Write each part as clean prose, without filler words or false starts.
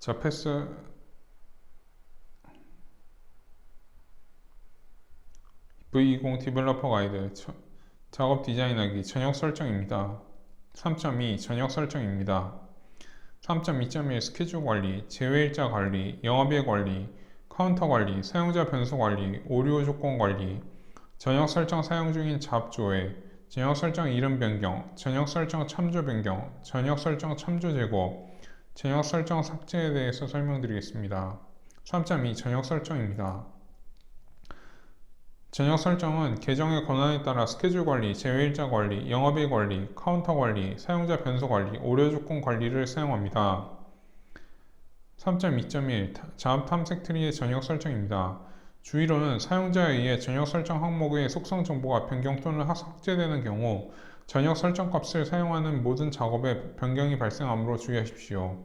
자, 패스 V20 디벨로퍼 가이드 작업 디자인하기 저녁 설정입니다. 3.2 저녁 설정입니다. 3.2.1 스케줄 관리, 제외일자 관리, 영업일 관리, 카운터 관리, 사용자 변수 관리, 오류 조건 관리, 저녁 설정 사용 중인 잡 조회, 저녁 설정 이름 변경, 저녁 설정 참조 변경, 저녁 설정 참조 제거, 저녁 설정 삭제에 대해서 설명드리겠습니다. 3.2 저녁 설정입니다. 저녁 설정은 계정의 권한에 따라 스케줄 관리, 제외일자 관리, 영업일 관리, 카운터 관리, 사용자 변수 관리, 오류 조건 관리를 사용합니다. 3.2.1 자업 탐색 트리의 저녁 설정입니다. 주의로는 사용자에 의해 저녁 설정 항목의 속성 정보가 변경 또는 삭제되는 경우 저녁 설정 값을 사용하는 모든 작업에 변경이 발생하므로 주의하십시오.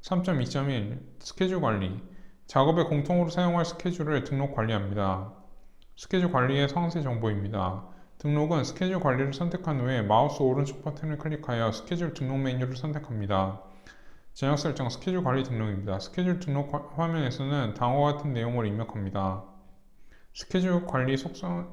3.2.1 스케줄 관리 작업에 공통으로 사용할 스케줄을 등록 관리합니다. 스케줄 관리의 상세 정보입니다. 등록은 스케줄 관리를 선택한 후에 마우스 오른쪽 버튼을 클릭하여 스케줄 등록 메뉴를 선택합니다. 저녁 설정 스케줄 관리 등록입니다. 스케줄 등록 화면에서는 다음과 같은 내용을 입력합니다. 스케줄 관리 속성에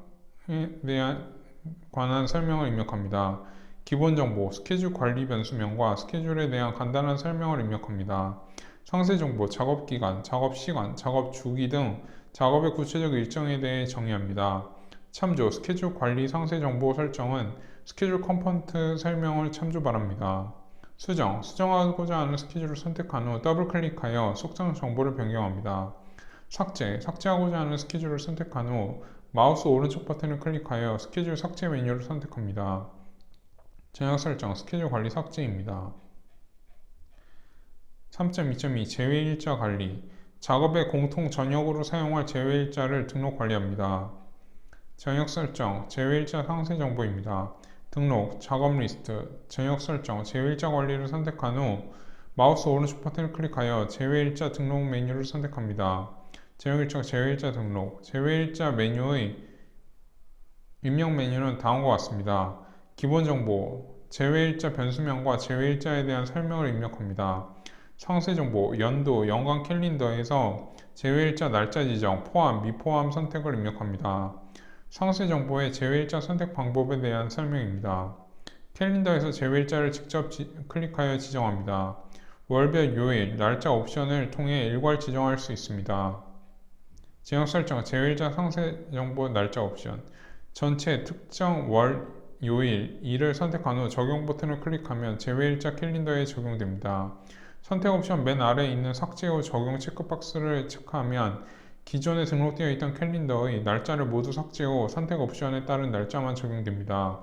관한 설명을 입력합니다. 기본 정보, 스케줄 관리 변수명과 스케줄에 대한 간단한 설명을 입력합니다. 상세 정보, 작업 기간, 작업 시간, 작업 주기 등 작업의 구체적 일정에 대해 정의합니다. 참조, 스케줄 관리 상세 정보 설정은 스케줄 컴포넌트 설명을 참조 바랍니다. 수정하고자 하는 스케줄을 선택한 후 더블 클릭하여 속성 정보를 변경합니다. 삭제하고자 하는 스케줄을 선택한 후 마우스 오른쪽 버튼을 클릭하여 스케줄 삭제 메뉴를 선택합니다. 저녁 설정, 스케줄 관리 삭제입니다. 3.2.2 제외일자 관리 작업의 공통 저녁으로 사용할 제외일자를 등록 관리합니다. 저녁 설정, 제외일자 상세 정보입니다. 등록, 작업 리스트, 저녁 설정, 제외일자 관리를 선택한 후 마우스 오른쪽 버튼을 클릭하여 제외일자 등록 메뉴를 선택합니다. 저녁일자 제외일자 등록, 제외일자 메뉴의 입력 메뉴는 다음과 같습니다. 기본 정보, 제외일자 변수명과 제외일자에 대한 설명을 입력합니다. 상세 정보, 연도, 연간 캘린더에서 제외일자 날짜 지정, 포함, 미포함 선택을 입력합니다. 상세 정보의 제외일자 선택 방법에 대한 설명입니다. 캘린더에서 제외일자를 직접 클릭하여 지정합니다. 월별, 요일, 날짜 옵션을 통해 일괄 지정할 수 있습니다. 지역 설정, 제외일자 상세 정보 날짜 옵션 전체 특정 월, 요일, 일을 선택한 후 적용 버튼을 클릭하면 제외일자 캘린더에 적용됩니다. 선택 옵션 맨 아래에 있는 삭제 후 적용 체크박스를 체크하면 기존에 등록되어 있던 캘린더의 날짜를 모두 삭제 후 선택 옵션에 따른 날짜만 적용됩니다.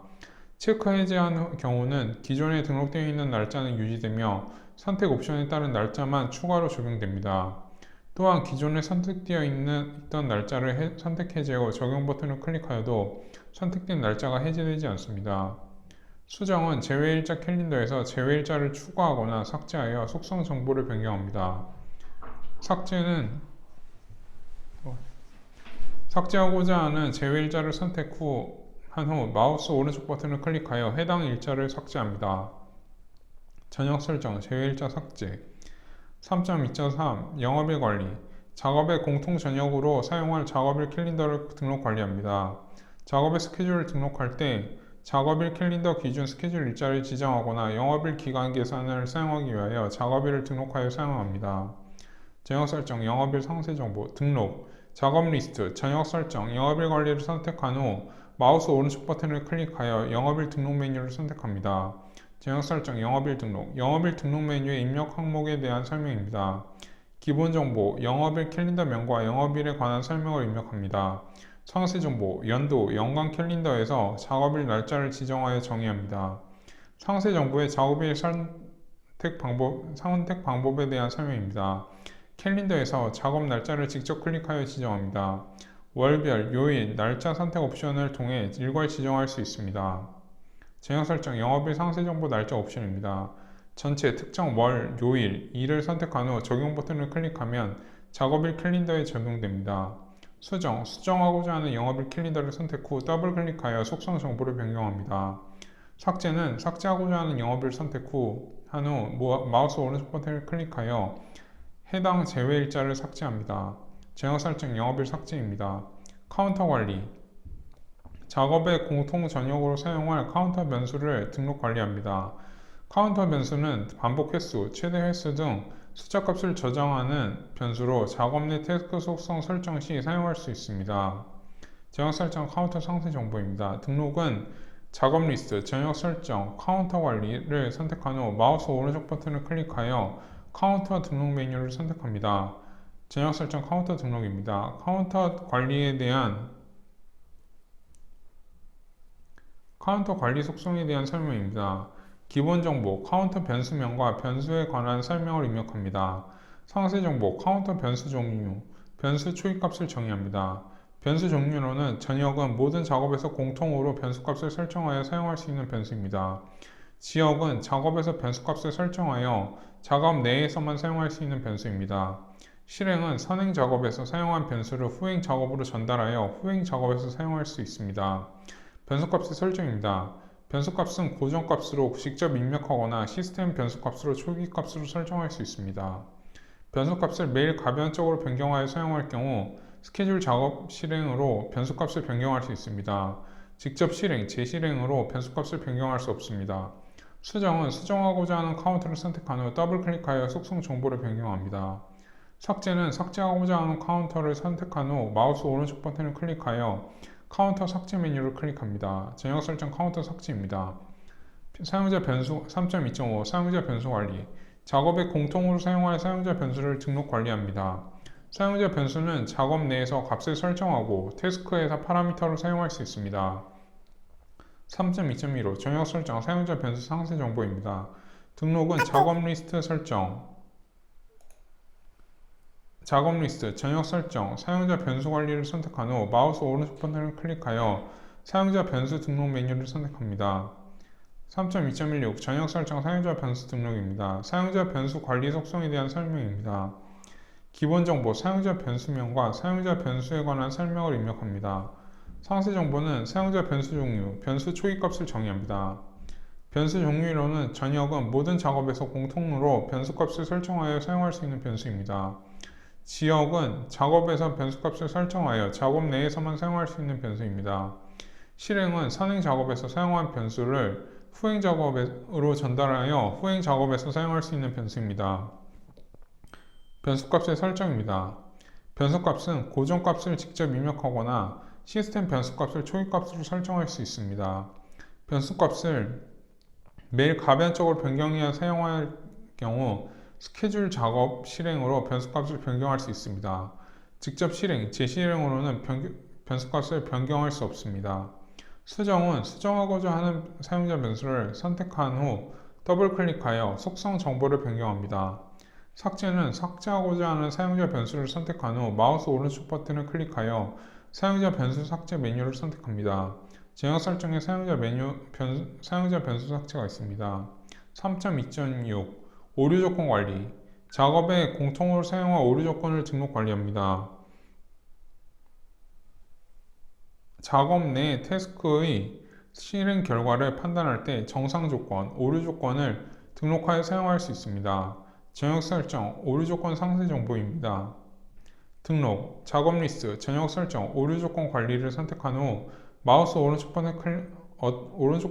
체크 해제한 경우는 기존에 등록되어 있는 날짜는 유지되며 선택 옵션에 따른 날짜만 추가로 적용됩니다. 또한 기존에 선택되어 있던 날짜를 선택 해제 후 적용 버튼을 클릭하여도 선택된 날짜가 해제되지 않습니다. 수정은 제외일자 캘린더에서 제외일자를 추가하거나 삭제하여 속성 정보를 변경합니다. 삭제하고자 하는 제외일자를 선택 한 후 마우스 오른쪽 버튼을 클릭하여 해당 일자를 삭제합니다. 저녁 설정, 제외일자 삭제 3.2.3 영업일 관리 작업의 공통 저녁으로 사용할 작업일 캘린더를 등록 관리합니다. 작업의 스케줄을 등록할 때 작업일 캘린더 기준 스케줄 일자를 지정하거나 영업일 기간 계산을 사용하기 위하여 작업일을 등록하여 사용합니다. 저녁 설정, 영업일 상세 정보, 등록, 작업 리스트, 저녁 설정, 영업일 관리를 선택한 후 마우스 오른쪽 버튼을 클릭하여 영업일 등록 메뉴를 선택합니다. 저녁 설정, 영업일 등록 메뉴의 입력 항목에 대한 설명입니다. 기본 정보, 영업일 캘린더명과 영업일에 관한 설명을 입력합니다. 상세 정보, 연도, 연간 캘린더에서 작업일 날짜를 지정하여 정의합니다. 상세 정보의 작업일 선택 방법에 대한 설명입니다. 캘린더에서 작업 날짜를 직접 클릭하여 지정합니다. 월별, 요일, 날짜 선택 옵션을 통해 일괄 지정할 수 있습니다. 저녁 설정, 영업일 상세 정보 날짜 옵션입니다. 전체 특정 월, 요일, 일을 선택한 후 적용 버튼을 클릭하면 작업일 캘린더에 적용됩니다. 수정하고자 하는 영업일 캘린더를 선택 후 더블 클릭하여 속성 정보를 변경합니다. 삭제는 삭제하고자 하는 영업일 선택 후 클릭한 후 마우스 오른쪽 버튼을 클릭하여 해당 제외일자를 삭제합니다. 제어 설정 영업일 삭제입니다. 카운터 관리 작업의 공통 전역으로 사용할 카운터 변수를 등록 관리합니다. 카운터 변수는 반복 횟수, 최대 횟수 등 숫자 값을 저장하는 변수로 작업 내 태스크 속성 설정 시 사용할 수 있습니다. 제어 설정 카운터 상세 정보입니다. 등록은 작업 리스트, 전역 설정, 카운터 관리를 선택한 후 마우스 오른쪽 버튼을 클릭하여 카운터 등록 메뉴를 선택합니다. 전역 설정 카운터 등록입니다. 카운터 관리에 대한 카운터 관리 속성에 대한 설명입니다. 기본 정보, 카운터 변수명과 변수에 관한 설명을 입력합니다. 상세 정보, 카운터 변수 종류, 변수 초기값을 정의합니다. 변수 종류로는 전역은 모든 작업에서 공통으로 변수값을 설정하여 사용할 수 있는 변수입니다. 지역은 작업에서 변수값을 설정하여 작업 내에서만 사용할 수 있는 변수입니다. 실행은 선행 작업에서 사용한 변수를 후행 작업으로 전달하여 후행 작업에서 사용할 수 있습니다. 변수값의 설정입니다. 변수값은 고정값으로 직접 입력하거나 시스템 변수값으로 초기값으로 설정할 수 있습니다. 변수값을 매일 가변적으로 변경하여 사용할 경우 스케줄 작업 실행으로 변수값을 변경할 수 있습니다. 직접 실행, 재실행으로 변수값을 변경할 수 없습니다. 수정은 수정하고자 하는 카운터를 선택한 후 더블 클릭하여 속성 정보를 변경합니다. 삭제는 삭제하고자 하는 카운터를 선택한 후 마우스 오른쪽 버튼을 클릭하여 카운터 삭제 메뉴를 클릭합니다. 전역 설정 카운터 삭제입니다. 사용자 변수 3.2.5 사용자 변수 관리 작업에 공통으로 사용할 사용자 변수를 등록 관리합니다. 사용자 변수는 작업 내에서 값을 설정하고 태스크에서 파라미터로 사용할 수 있습니다. 3.2.15 전역 설정 사용자 변수 상세 정보입니다. 등록은 작업 리스트 설정 작업 리스트, 전역 설정, 사용자 변수 관리를 선택한 후 마우스 오른쪽 버튼을 클릭하여 사용자 변수 등록 메뉴를 선택합니다. 3.2.16 전역 설정 사용자 변수 등록입니다. 사용자 변수 관리 속성에 대한 설명입니다. 기본 정보, 사용자 변수명과 사용자 변수에 관한 설명을 입력합니다. 상세 정보는 사용자 변수 종류, 변수 초기값을 정의합니다. 변수 종류로는 전역은 모든 작업에서 공통으로 변수값을 설정하여 사용할 수 있는 변수입니다. 지역은 작업에서 변수값을 설정하여 작업 내에서만 사용할 수 있는 변수입니다. 실행은 선행 작업에서 사용한 변수를 후행 작업으로 전달하여 후행 작업에서 사용할 수 있는 변수입니다. 변수값의 설정입니다. 변수값은 고정값을 직접 입력하거나 시스템 변수값을 초기값으로 설정할 수 있습니다. 변수값을 매일 가변적으로 변경해야 사용할 경우 스케줄 작업 실행으로 변수값을 변경할 수 있습니다. 직접 실행, 재실행으로는 변수값을 변경할 수 없습니다. 수정은 수정하고자 하는 사용자 변수를 선택한 후 더블 클릭하여 속성 정보를 변경합니다. 삭제는 삭제하고자 하는 사용자 변수를 선택한 후 마우스 오른쪽 버튼을 클릭하여 사용자 변수 삭제 메뉴를 선택합니다. 제어 설정에 사용자 변수 삭제가 있습니다. 3.2.6 오류 조건 관리 작업에 공통으로 사용할 오류 조건을 등록 관리합니다. 작업 내 태스크의 실행 결과를 판단할 때 정상 조건, 오류 조건을 등록하여 사용할 수 있습니다. 전역 설정, 오류 조건 상세 정보입니다. 등록, 작업 리스트, 전역 설정, 오류 조건 관리를 선택한 후 마우스 오른쪽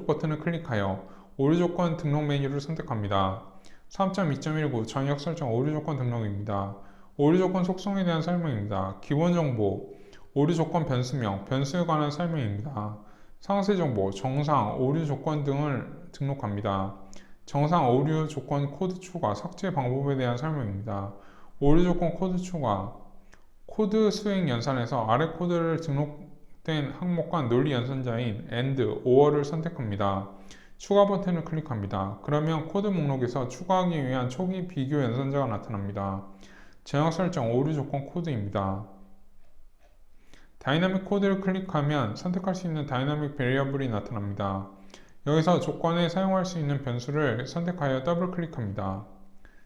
버튼을 클릭하여 오류 조건 등록 메뉴를 선택합니다. 3.2.19 전역 설정 오류 조건 등록입니다. 오류 조건 속성에 대한 설명입니다. 기본 정보, 오류 조건 변수명, 변수에 관한 설명입니다. 상세 정보, 정상, 오류 조건 등을 등록합니다. 정상 오류 조건 코드 추가, 삭제 방법에 대한 설명입니다. 오류 조건 코드 추가, 코드 수행 연산에서 아래 코드를 등록된 항목과 논리 연산자인 AND, OR을 선택합니다. 추가 버튼을 클릭합니다. 그러면 코드 목록에서 추가하기 위한 초기 비교 연산자가 나타납니다. 전역 설정 오류 조건 코드입니다. 다이나믹 코드를 클릭하면 선택할 수 있는 다이나믹 베리어블이 나타납니다. 여기서 조건에 사용할 수 있는 변수를 선택하여 더블 클릭합니다.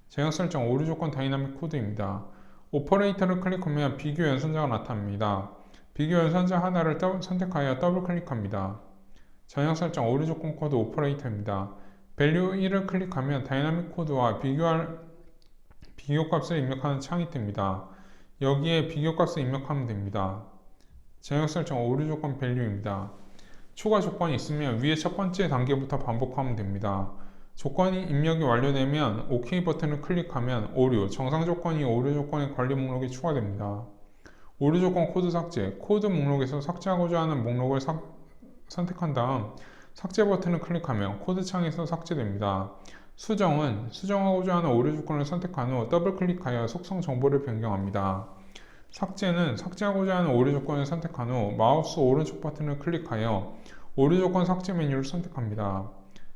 전역 설정 오류 조건 다이나믹 코드입니다. 오퍼레이터를 클릭하면 비교 연산자가 나타납니다. 비교 연산자 하나를 선택하여 더블 클릭합니다. 전역 설정 오류 조건 코드 오퍼레이터입니다. 밸류 1을 클릭하면 다이나믹 코드와 비교값을 입력하는 창이 뜹니다. 여기에 비교값을 입력하면 됩니다. 제역 설정 오류 조건 밸류입니다. 추가 조건이 있으면 위에 첫 번째 단계부터 반복하면 됩니다. 조건이 입력이 완료되면 OK 버튼을 클릭하면 오류, 정상 조건이 오류 조건의 관리 목록이 추가됩니다. 오류 조건 코드 삭제, 코드 목록에서 삭제하고자 하는 목록을 선택한 다음 삭제 버튼을 클릭하면 코드 창에서 삭제됩니다. 수정은 수정하고자 하는 오류 조건을 선택한 후 더블 클릭하여 속성 정보를 변경합니다. 삭제는 삭제하고자 하는 오류 조건을 선택한 후 마우스 오른쪽 버튼을 클릭하여 오류 조건 삭제 메뉴를 선택합니다.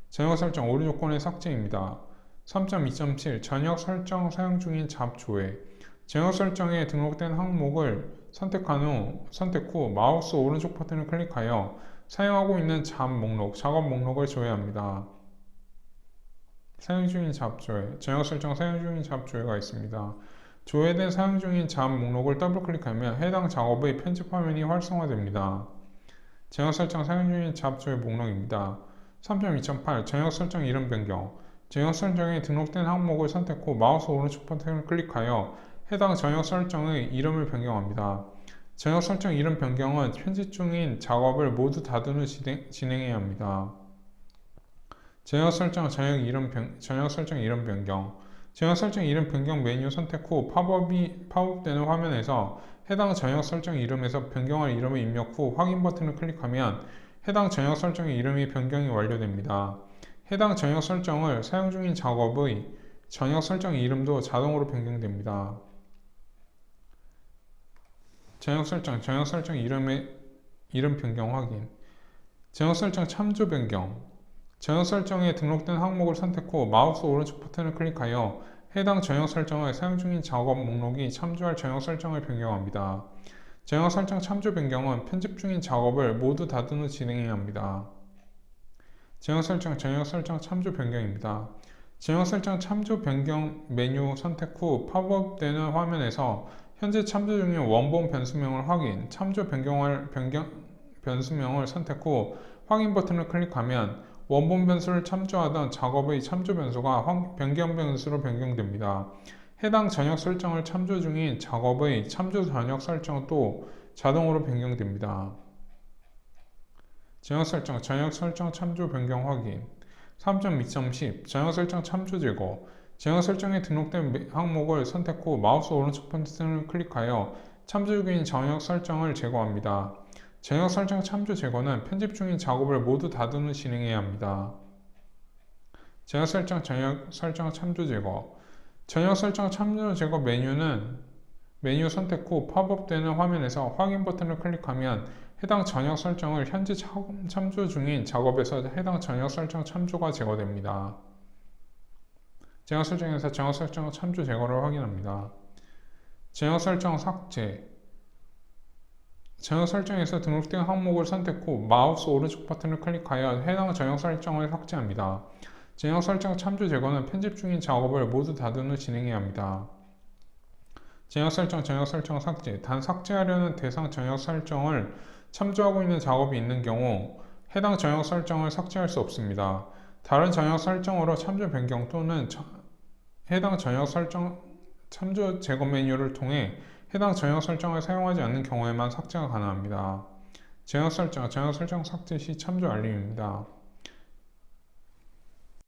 전역 설정 오류 조건의 삭제입니다. 3.2.7 전역 설정 사용 중인 잡 조회 전역 설정에 등록된 항목을 선택 후 마우스 오른쪽 버튼을 클릭하여 사용하고 있는 잡 목록, 작업 목록을 조회합니다. 사용 중인 잡 조회, 전역 설정 사용 중인 잡 조회가 있습니다. 조회된 사용 중인 잡 목록을 더블 클릭하면 해당 작업의 편집 화면이 활성화됩니다. 전역 설정 사용 중인 잡 조회 목록입니다. 3.2.8 전역 설정 이름 변경 전역 설정에 등록된 항목을 선택 후 마우스 오른쪽 버튼을 클릭하여 해당 전역 설정의 이름을 변경합니다. 전역 설정 이름 변경은 편집 중인 작업을 모두 닫은 후 진행해야 합니다. 전역 설정 전역 설정 이름 변경 전역 설정 이름 변경 메뉴 선택 후 팝업되는 화면에서 해당 전역 설정 이름에서 변경할 이름을 입력 후 확인 버튼을 클릭하면 해당 전역 설정의 이름이 변경이 완료됩니다. 해당 전역 설정을 사용 중인 작업의 전역 설정 이름도 자동으로 변경됩니다. 전역 설정 이름 변경 확인 전역 설정 참조 변경 전역 설정에 등록된 항목을 선택 후 마우스 오른쪽 버튼을 클릭하여 해당 전역 설정을 사용 중인 작업 목록이 참조할 전역 설정을 변경합니다. 전역 설정 참조 변경은 편집 중인 작업을 모두 닫은 후 진행해야 합니다. 전역 설정 참조 변경입니다. 전역 설정 참조 변경 메뉴 선택 후 팝업되는 화면에서 현재 참조 중인 원본 변수명을 확인, 참조 변경할 변수명을 선택 후 확인 버튼을 클릭하면 원본 변수를 참조하던 작업의 참조 변수가 변경 변수로 변경됩니다. 해당 전역 설정을 참조 중인 작업의 참조 전역 설정도 자동으로 변경됩니다. 전역 설정 참조 변경 확인 3.2.10 전역 설정 참조 제거 전역 설정에 등록된 항목을 선택 후 마우스 오른쪽 버튼을 클릭하여 참조 중인 전역 설정을 제거합니다. 전역 설정 참조 제거는 편집 중인 작업을 모두 닫은 후 진행해야 합니다. 전역 설정 참조 제거 전역 설정 참조 제거 메뉴 선택 후 팝업되는 화면에서 확인 버튼을 클릭하면 해당 전역 설정을 현재 참조 중인 작업에서 해당 전역 설정 참조가 제거됩니다. 전역 설정에서 전역 설정 참조 제거를 확인합니다. 전역 설정 삭제 전역 설정에서 등록된 항목을 선택 후 마우스 오른쪽 버튼을 클릭하여 해당 전역 설정을 삭제합니다. 전역 설정 참조 제거는 편집 중인 작업을 모두 닫은 후 진행해야 합니다. 전역 설정 삭제 단 삭제하려는 대상 전역 설정을 참조하고 있는 작업이 있는 경우 해당 전역 설정을 삭제할 수 없습니다. 다른 전역 설정으로 참조 변경 또는 해당 전역 설정 참조 제거 메뉴를 통해 해당 전역 설정을 사용하지 않는 경우에만 삭제가 가능합니다. 전역 설정 삭제 시 참조 알림입니다.